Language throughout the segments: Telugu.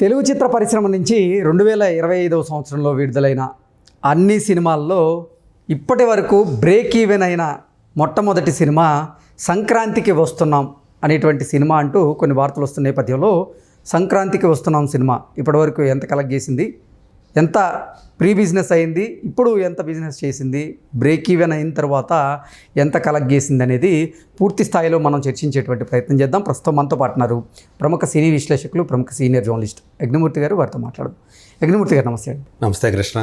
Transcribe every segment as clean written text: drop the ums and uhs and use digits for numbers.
తెలుగు చిత్ర పరిశ్రమ నుంచి 2025వ సంవత్సరంలో విడుదలైన అన్ని సినిమాల్లో ఇప్పటి వరకు బ్రేక్ ఈవెన్ అయిన మొట్టమొదటి సినిమా సంక్రాంతికి వస్తున్నాం అనేటువంటి సినిమా అంటూ కొన్ని వార్తలు వస్తున్న నేపథ్యంలో సంక్రాంతికి వస్తున్నాం సినిమా ఇప్పటివరకు ఎంత కలెక్ట్ చేసింది, ఎంత ప్రీ బిజినెస్ అయింది, ఇప్పుడు ఎంత బిజినెస్ చేసింది, బ్రేక్ ఈవెన్ అయిన తర్వాత ఎంత కలెక్ట్ చేసింది అనేది పూర్తి స్థాయిలో మనం చర్చించేటువంటి ప్రయత్నం చేద్దాం. ప్రస్తుతం మనతో పాటున్నారు ప్రముఖ సినీ విశ్లేషకులు, ప్రముఖ సీనియర్ జర్నలిస్ట్ యజ్ఞమూర్తి గారు. వారితో మాట్లాడదాం. యజ్ఞమూర్తి గారు నమస్తే అండి. నమస్తే కృష్ణ.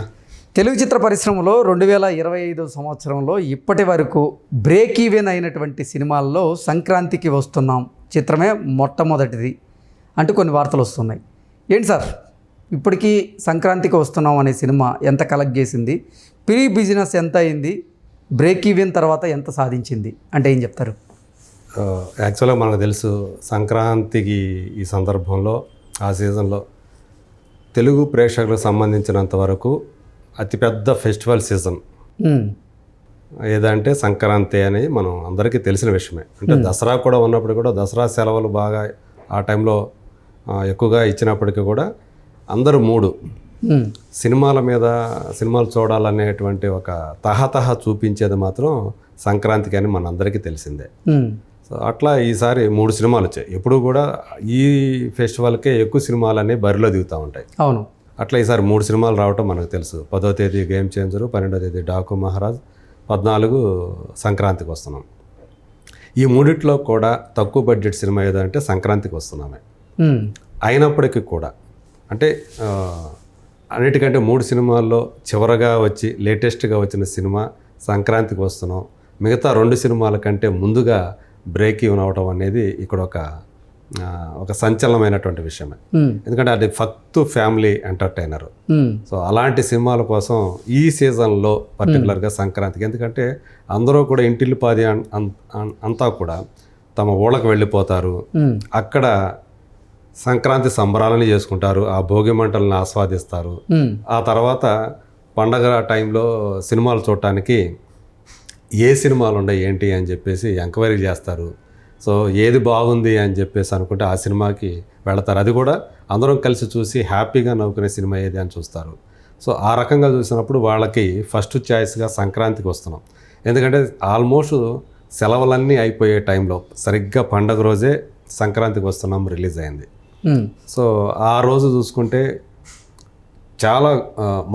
తెలుగు చిత్ర పరిశ్రమలో 2025 సంవత్సరంలో ఇప్పటి వరకు బ్రేక్ ఈవెన్ అయినటువంటి సినిమాల్లో సంక్రాంతికి వస్తున్నాం చిత్రమే మొట్టమొదటిది అంటూ కొన్ని వార్తలు వస్తున్నాయి. ఏంటి సార్, ఇప్పటికీ సంక్రాంతికి వస్తున్నాం అనే సినిమా ఎంత కలెక్ట్ చేసింది, ప్రీ బిజినెస్ ఎంత అయింది, బ్రేక్ ఈవెన్ తర్వాత ఎంత సాధించింది అంటే ఏం చెప్తారు? యాక్చువల్గా మనకు తెలుసు, సంక్రాంతికి ఈ సందర్భంలో ఆ సీజన్లో తెలుగు ప్రేక్షకులకు సంబంధించినంత వరకు అతిపెద్ద ఫెస్టివల్ సీజన్ ఏదంటే సంక్రాంతి అని మనం అందరికీ తెలిసిన విషయమే. అంటే దసరా కూడా ఉన్నప్పుడు కూడా దసరా సెలవులు బాగా ఆ టైంలో ఎక్కువగా ఇచ్చినప్పటికీ కూడా అందరూ సినిమాలు చూడాలనేటువంటి ఒక తహతహ చూపించేది మాత్రం సంక్రాంతికి అని మనందరికీ తెలిసిందే. సో అట్లా ఈసారి 3 సినిమాలు వచ్చాయి. ఎప్పుడు కూడా ఈ ఫెస్టివల్కే ఎక్కువ సినిమాలు అనేవి బరిలో దిగుతూ ఉంటాయి. అవును, అట్లా ఈసారి 3 సినిమాలు రావటం మనకు తెలుసు. 10వ తేదీ గేమ్ చేంజరు, 12వ తేదీ డాకు మహారాజ్, 14 సంక్రాంతికి వస్తున్నాం. ఈ మూడిట్లో కూడా తక్కువ బడ్జెట్ సినిమా ఏదంటే సంక్రాంతికి వస్తున్నామే. అయినప్పటికీ కూడా అంటే అన్నిటికంటే 3 సినిమాల్లో చివరగా వచ్చి లేటెస్ట్గా వచ్చిన సినిమా సంక్రాంతికి వస్తున్నాం. మిగతా 2 సినిమాల కంటే ముందుగా బ్రేక్ ఈవెన్ అవడం అనేది ఇక్కడ ఒక సంచలనమైనటువంటి విషయమే. ఎందుకంటే అది ఫక్తు ఫ్యామిలీ ఎంటర్టైనర్. సో అలాంటి సినిమాల కోసం ఈ సీజన్లో పర్టికులర్గా సంక్రాంతికి, ఎందుకంటే అందరూ కూడా ఇంటిల్లిపాది అంతా కూడా తమ ఊళ్ళకి వెళ్ళిపోతారు. అక్కడ సంక్రాంతి సంబరాలని చేసుకుంటారు, ఆ భోగి మంటలను ఆస్వాదిస్తారు. ఆ తర్వాత పండగ టైంలో సినిమాలు చూడటానికి ఏ సినిమాలు ఉన్నాయి ఏంటి అని చెప్పేసి ఎంక్వైరీ చేస్తారు. సో ఏది బాగుంది అని చెప్పేసి అనుకుంటే ఆ సినిమాకి వెళతారు. అది కూడా అందరం కలిసి చూసి హ్యాపీగా నవ్వుకునే సినిమా ఏది అని చూస్తారు. సో ఆ రకంగా చూసినప్పుడు వాళ్ళకి ఫస్ట్ చాయిస్గా సంక్రాంతికి వస్తున్నాం. ఎందుకంటే ఆల్మోస్ట్ సెలవులన్నీ అయిపోయే టైంలో సరిగ్గా పండగ రోజే సంక్రాంతికి వస్తున్నాం రిలీజ్ అయింది. సో ఆ రోజు చూసుకుంటే చాలా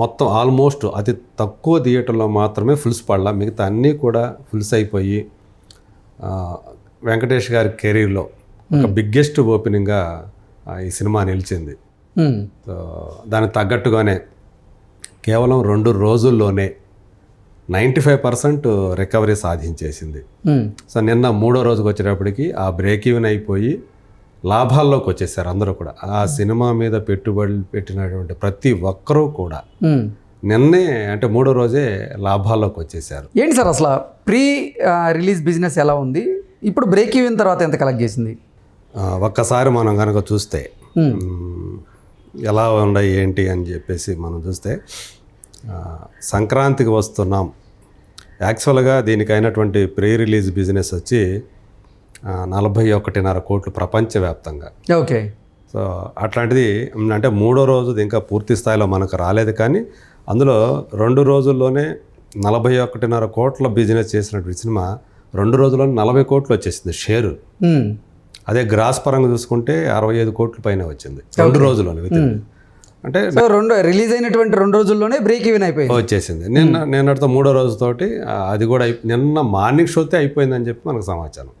మొత్తం ఆల్మోస్ట్ అతి తక్కువ థియేటర్లో మాత్రమే ఫుల్స్ పడలా, మిగతా అన్నీ కూడా ఫుల్స్ అయిపోయి వెంకటేష్ గారి కెరీర్లో ఒక బిగ్గెస్ట్ ఓపెనింగ్గా ఈ సినిమా నిలిచింది. సో దానికి తగ్గట్టుగానే కేవలం 2 రోజుల్లోనే 95% రికవరీ సాధించేసింది. సో నిన్న 3వ రోజుకి వచ్చేటప్పటికి ఆ బ్రేక్ ఈవెన్ అయిపోయి లాభాల్లోకి వచ్చేసారు అందరూ కూడా. ఆ సినిమా మీద పెట్టుబడులు పెట్టినటువంటి ప్రతి ఒక్కరూ కూడా నిన్నే అంటే 3వ రోజే లాభాల్లోకి వచ్చేసారు. ఏంటి సార్ అసలు ప్రీ రిలీజ్ బిజినెస్ ఎలా ఉంది, ఇప్పుడు బ్రేక్ ఈవెన్ తర్వాత ఎంత కలెక్ట్ చేసింది? ఒక్కసారి మనం కనుక చూస్తే ఎలా ఉన్నాయి ఏంటి అని చెప్పేసి మనం చూస్తే సంక్రాంతికి వస్తున్నాం యాక్చువల్గా దీనికి అయినటువంటి ప్రీ రిలీజ్ బిజినెస్ వచ్చి 41.5 కోట్లు ప్రపంచవ్యాప్తంగా. ఓకే. సో అట్లాంటిది అంటే 3వ రోజుది ఇంకా పూర్తి స్థాయిలో మనకు రాలేదు, కానీ అందులో 2 రోజుల్లోనే 41.5 కోట్ల బిజినెస్ చేసినటువంటి సినిమా 2 రోజుల్లోనే 40 కోట్లు వచ్చేసింది షేరు. అదే గ్రాస్ పరంగా చూసుకుంటే 65 కోట్ల పైన వచ్చింది 2 రోజుల్లోనే. అంటే రిలీజ్ అయినటువంటి 2 రోజుల్లోనే బ్రేక్ ఈవెన్ అయిపోయింది, వచ్చేసింది. నిన్నటితో 3వ రోజుతోటి అది కూడా నిన్న మార్నింగ్ షోతే అయిపోయిందని చెప్పి మనకు సమాచారం.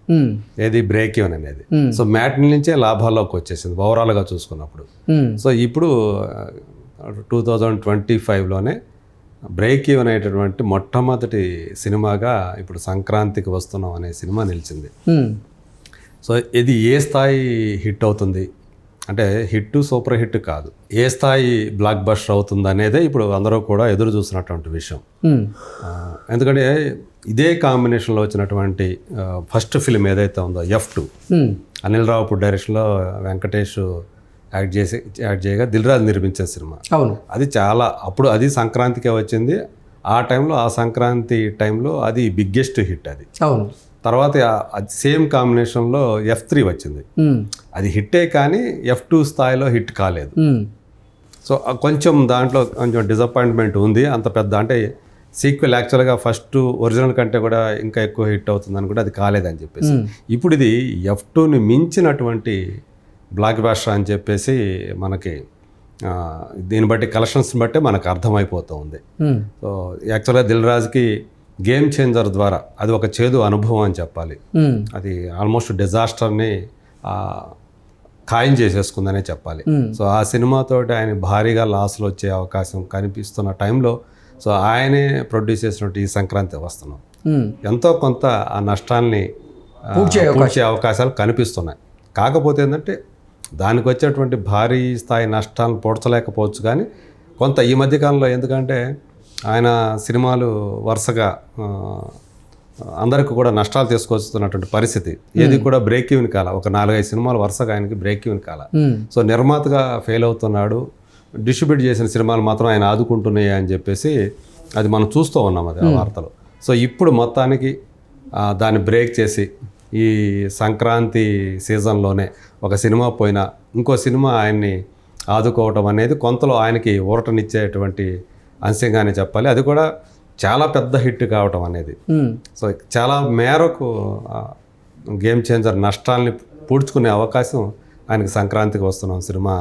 ఏది బ్రేక్ ఈవెన్ అనేది. సో మ్యాట్ని నుంచే లాభాల్లోకి వచ్చేసింది ఓవరాల్గా చూసుకున్నప్పుడు. సో ఇప్పుడు 2025లోనే బ్రేక్ ఈవెన్ అయ్యేటటువంటి మొట్టమొదటి సినిమాగా ఇప్పుడు సంక్రాంతికి వస్తున్నాం అనే సినిమా నిలిచింది. సో ఇది ఏ స్థాయి హిట్ అవుతుంది అంటే హిట్ సూపర్ హిట్ కాదు, ఏ స్థాయి బ్లాక్ బస్టర్ అవుతుంది అనేదే ఇప్పుడు అందరూ కూడా ఎదురు చూసినటువంటి విషయం. ఎందుకంటే ఇదే కాంబినేషన్లో వచ్చినటువంటి ఫస్ట్ ఫిల్మ్ ఏదైతే ఉందో F2, అనిల్ రావుపూడి డైరెక్షన్లో వెంకటేష్ యాక్ట్ చేయగా దిల్ రాజు నిర్మించిన సినిమా. అవును, అది చాలా అప్పుడు అది సంక్రాంతికే వచ్చింది. ఆ టైంలో ఆ సంక్రాంతి టైంలో అది బిగ్గెస్ట్ హిట్ అది. అవును. తర్వాత సేమ్ కాంబినేషన్లో F3 వచ్చింది. అది హిట్టే కానీ F2 స్థాయిలో హిట్ కాలేదు. సో కొంచెం దాంట్లో కొంచెం డిసప్పాయింట్మెంట్ ఉంది. అంత పెద్ద అంటే సీక్వెల్ యాక్చువల్గా ఫస్ట్ ఒరిజినల్ కంటే కూడా ఇంకా ఎక్కువ హిట్ అవుతుంది అనుకుంటే అది కాలేదని చెప్పేసి ఇప్పుడు ఇది F2ని మించినటువంటి బ్లాక్ బాస్టర్ అని చెప్పేసి మనకి దీన్ని బట్టి కలెక్షన్స్ బట్టే మనకు అర్థమైపోతూ ఉంది. సో యాక్చువల్గా దిల్ రాజుకి గేమ్ చేంజర్ ద్వారా అది ఒక చేదు అనుభవం అని చెప్పాలి. అది ఆల్మోస్ట్ డిజాస్టర్ని ఖాయం చేసేసుకుందనే చెప్పాలి. సో ఆ సినిమాతోటి ఆయన భారీగా లాస్లు వచ్చే అవకాశం కనిపిస్తున్న టైంలో సో ఆయనే ప్రొడ్యూస్ చేసినట్టు ఈ సంక్రాంతి వస్తున్నాం ఎంతో కొంత ఆ నష్టాన్ని పూడ్చే అవకాశాలు కనిపిస్తున్నాయి. కాకపోతే ఏంటంటే దానికి వచ్చేటువంటి భారీ స్థాయి నష్టాలను పూడ్చలేకపోవచ్చు, కానీ కొంత ఈ మధ్యకాలంలో ఎందుకంటే ఆయన సినిమాలు వరుసగా అందరికీ కూడా నష్టాలు తీసుకొస్తున్నటువంటి పరిస్థితి, ఏది కూడా బ్రేక్ ఈవెన్ కాల. ఒక 4-5 సినిమాలు వరుసగా ఆయనకి బ్రేక్ ఈవెన్ కాల. సో నిర్మాతగా ఫెయిల్ అవుతున్నాడు, డిస్ట్రిబ్యూట్ చేసిన సినిమాలు మాత్రం ఆయన ఆదుకుంటున్నాయి అని చెప్పేసి అది మనం చూస్తూ ఉన్నాం అది ఆ వార్తలు. సో ఇప్పుడు మొత్తానికి దాన్ని బ్రేక్ చేసి ఈ సంక్రాంతి సీజన్లోనే ఒక సినిమా పోయినా ఇంకో సినిమా ఆయన్ని ఆదుకోవటం అనేది కొంతలో ఆయనకి ఊరటనిచ్చేటువంటి అంశంగానే చెప్పాలి. అది కూడా చాలా పెద్ద హిట్ కావటం అనేది. సో చాలా మేరకు గేమ్ చేంజర్ నష్టాలని పూడ్చుకునే అవకాశం ఆయనకి సంక్రాంతికి వస్తున్నాం సినిమా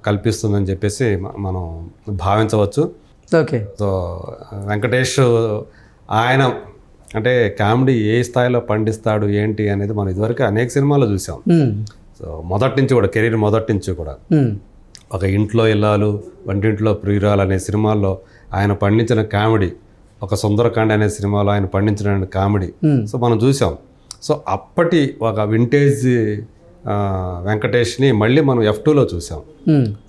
కల్పిస్తుందని చెప్పేసి మనం భావించవచ్చు. ఓకే. సో వెంకటేష్ ఆయన అంటే కామెడీ ఏ స్థాయిలో పండిస్తాడు ఏంటి అనేది మనం ఇదివరకు అనేక సినిమాల్లో చూసాం. సో మొదటి నుంచి కూడా కెరీర్ మొదటి నుంచి కూడా ఒక ఇంట్లో ఇల్లాలు వంటింట్లో ప్రియురాలు అనే సినిమాల్లో ఆయన పండించిన కామెడీ, ఒక సుందరకాండ అనే సినిమాలో ఆయన పండించిన కామెడీ సో మనం చూసాం. సో అప్పటి ఒక వింటేజ్ వెంకటేష్ని మళ్ళీ మనం F2లో చూసాం.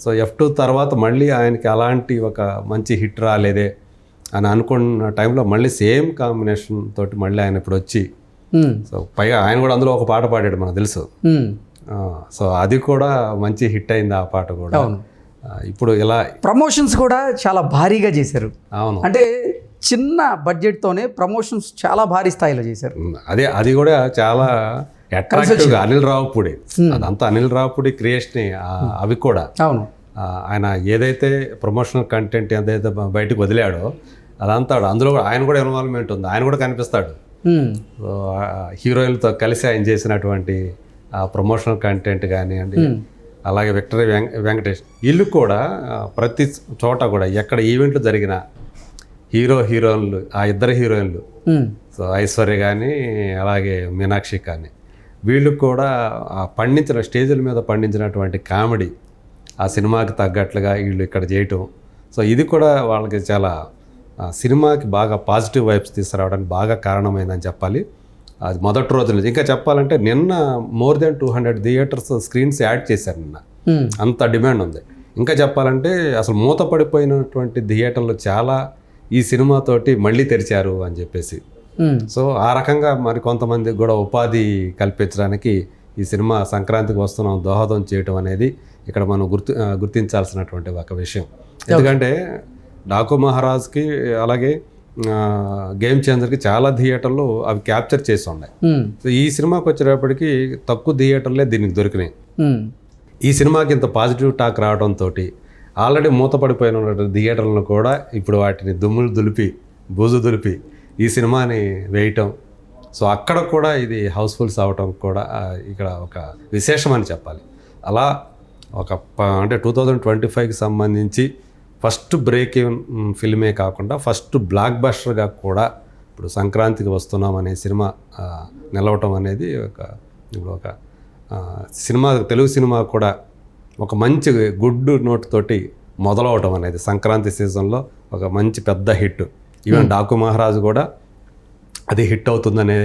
సో F2 తర్వాత మళ్ళీ ఆయనకి అలాంటి ఒక మంచి హిట్ రాలేదే అని అనుకున్న టైంలో మళ్ళీ సేమ్ కాంబినేషన్ తోటి మళ్ళీ ఆయన ఇప్పుడు వచ్చి సో పైగా ఆయన కూడా అందులో ఒక పాట పాడాడు మనకు తెలుసు. సో అది కూడా మంచి హిట్ అయింది ఆ పాట కూడా. ఇప్పుడు ఇలా ప్రమోషన్స్ కూడా చాలా భారీగా చేశారు. అవును, అంటే చిన్న బడ్జెట్తోనే ప్రమోషన్స్ చాలా భారీ స్థాయిలో చేశారు. అది కూడా చాలా అట్రాక్టివ్గా అనిల్ రావుపూడి, అదంతా అనిల్ రావుపూడి క్రియేషన్. అవి కూడా అవును, ఆయన ఏదైతే ప్రమోషనల్ కంటెంట్ ఏదైతే బయటకు వదిలాడో అదంతా అందులో ఆయన కూడా ఇన్వాల్వ్మెంట్ ఉంది, ఆయన కూడా కనిపిస్తాడు. హీరోయిన్లతో కలిసి ఆయన చేసినటువంటి ప్రమోషనల్ కంటెంట్ కానివ్వండి, అలాగే విక్టరీ వెంకటేష్ వీళ్ళు కూడా ప్రతి చోట కూడా ఎక్కడ ఈవెంట్లు జరిగినా హీరోయిన్లు ఆ ఇద్దరు హీరోయిన్లు సో ఐశ్వర్య కానీ అలాగే మీనాక్షి కానీ వీళ్ళు కూడా పండించిన స్టేజ్ల మీద పండించినటువంటి కామెడీ ఆ సినిమాకి తగ్గట్లుగా వీళ్ళు ఇక్కడ చేయటం. సో ఇది కూడా వాళ్ళకి చాలా సినిమాకి బాగా పాజిటివ్ వైబ్స్ తీసుకురావడానికి బాగా కారణమైందని చెప్పాలి. అది మొదటి రోజు నుంచి ఇంకా చెప్పాలంటే నిన్న more than 200 theatres screens add చేశారు నిన్న, అంత డిమాండ్ ఉంది. ఇంకా చెప్పాలంటే అసలు మూతపడిపోయినటువంటి థియేటర్లు చాలా ఈ సినిమాతోటి మళ్ళీ తెరిచారు అని చెప్పేసి. సో ఆ రకంగా మరి కొంతమందికి కూడా ఉపాధి కల్పించడానికి ఈ సినిమా సంక్రాంతికి వస్తున్నాం దోహదం చేయటం అనేది ఇక్కడ మనం గుర్తించాల్సినటువంటి ఒక విషయం. ఎందుకంటే డాకు మహారాజ్కి అలాగే గేమ్ చేంజర్కి చాలా థియేటర్లు అవి క్యాప్చర్ చేసి ఉన్నాయి. సో ఈ సినిమాకి వచ్చేటప్పటికి తక్కువ థియేటర్లే దీనికి దొరికినాయి. ఈ సినిమాకి ఇంత పాజిటివ్ టాక్ రావడంతో ఆల్రెడీ మూతపడిపోయిన థియేటర్లను కూడా ఇప్పుడు వాటిని దుమ్ములు దులిపి బూజు దులిపి ఈ సినిమాని వేయటం. సో అక్కడ కూడా ఇది హౌస్ఫుల్స్ అవటం కూడా ఇక్కడ ఒక విశేషం అని చెప్పాలి. అలా ఒక అంటే 2025కి సంబంధించి ఫస్ట్ బ్రేక్ ఈవెన్ ఫిల్మే కాకుండా ఫస్ట్ బ్లాక్ బస్టర్గా కూడా ఇప్పుడు సంక్రాంతికి వస్తున్నాం అనే సినిమా నిలవటం అనేది ఇప్పుడు ఒక సినిమా తెలుగు సినిమా కూడా ఒక మంచి గుడ్ నోట్ తోటి మొదలవటం అనేది సంక్రాంతి సీజన్లో ఒక మంచి పెద్ద హిట్. ఈవెన్ డాకు మహారాజు కూడా అది హిట్ అవుతుందనే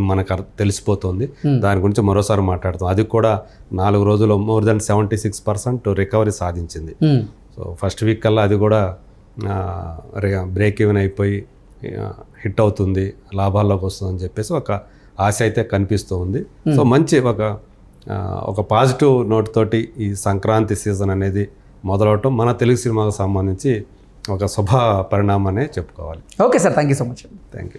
మనకు తెలిసిపోతుంది. దాని గురించి మరోసారి మాట్లాడతాం. అది కూడా 4 రోజుల్లో మోర్ దెన్ 76% రికవరీ సాధించింది. సో ఫస్ట్ వీక్ కల్లా అది కూడా బ్రేక్ ఈవెన్ అయిపోయి హిట్ అవుతుంది, లాభాల్లోకి వస్తుందని చెప్పేసి ఒక ఆశ అయితే కనిపిస్తూ ఉంది. సో మంచి ఒక పాజిటివ్ నోట్ తోటి ఈ సంక్రాంతి సీజన్ అనేది మొదలవటం మన తెలుగు సినిమాకు సంబంధించి ఒక శుభ పరిణామం అనే చెప్పుకోవాలి. Okay sir, thank you so much. Thank you.